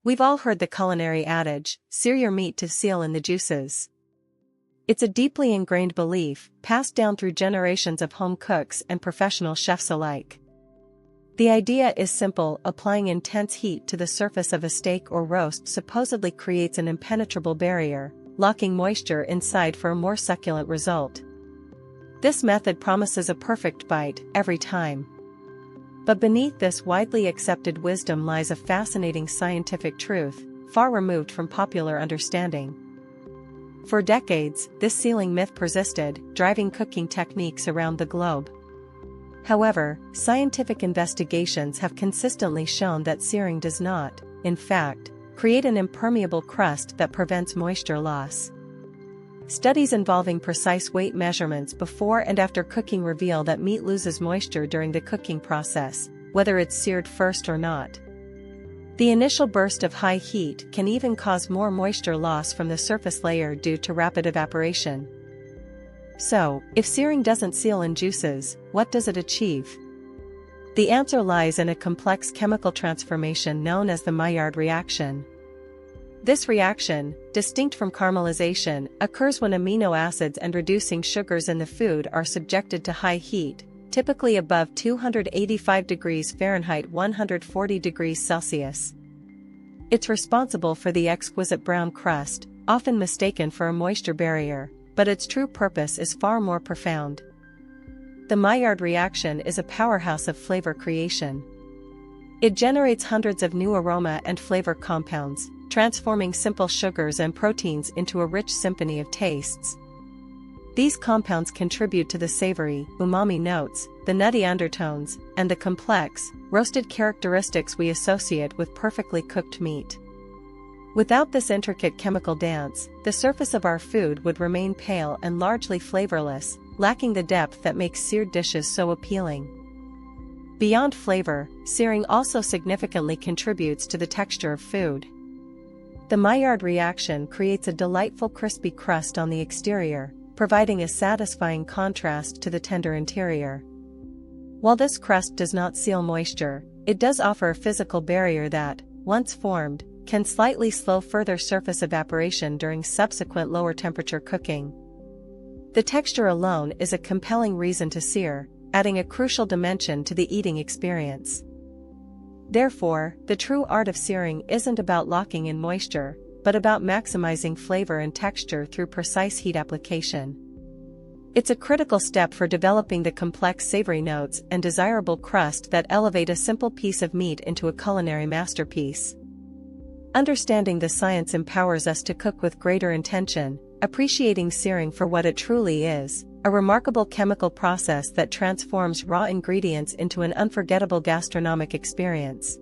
We've all heard the culinary adage, sear your meat to seal in the juices. It's a deeply ingrained belief, passed down through generations of home cooks and professional chefs alike. The idea is simple: applying intense heat to the surface of a steak or roast supposedly creates an impenetrable barrier, locking moisture inside for a more succulent result. This method promises a perfect bite every time. But beneath this widely accepted wisdom lies a fascinating scientific truth, far removed from popular understanding. For decades, this sealing myth persisted, driving cooking techniques around the globe. However, scientific investigations have consistently shown that searing does not, in fact, create an impermeable crust that prevents moisture loss. Studies involving precise weight measurements before and after cooking reveal that meat loses moisture during the cooking process, whether it's seared first or not. The initial burst of high heat can even cause more moisture loss from the surface layer due to rapid evaporation. So, if searing doesn't seal in juices, what does it achieve? The answer lies in a complex chemical transformation known as the Maillard reaction. This reaction, distinct from caramelization, occurs when amino acids and reducing sugars in the food are subjected to high heat, typically above 285 degrees Fahrenheit 140 degrees Celsius. It's responsible for the exquisite brown crust, often mistaken for a moisture barrier, but its true purpose is far more profound. The Maillard reaction is a powerhouse of flavor creation. It generates hundreds of new aroma and flavor compounds, transforming simple sugars and proteins into a rich symphony of tastes. These compounds contribute to the savory, umami notes, the nutty undertones, and the complex, roasted characteristics we associate with perfectly cooked meat. Without this intricate chemical dance, the surface of our food would remain pale and largely flavorless, lacking the depth that makes seared dishes so appealing. Beyond flavor, searing also significantly contributes to the texture of food. The Maillard reaction creates a delightful crispy crust on the exterior, providing a satisfying contrast to the tender interior. While this crust does not seal moisture, it does offer a physical barrier that, once formed, can slightly slow further surface evaporation during subsequent lower temperature cooking. The texture alone is a compelling reason to sear, adding a crucial dimension to the eating experience. Therefore, the true art of searing isn't about locking in moisture, but about maximizing flavor and texture through precise heat application. It's a critical step for developing the complex savory notes and desirable crust that elevate a simple piece of meat into a culinary masterpiece. Understanding the science empowers us to cook with greater intention, appreciating searing for what it truly is, a remarkable chemical process that transforms raw ingredients into an unforgettable gastronomic experience.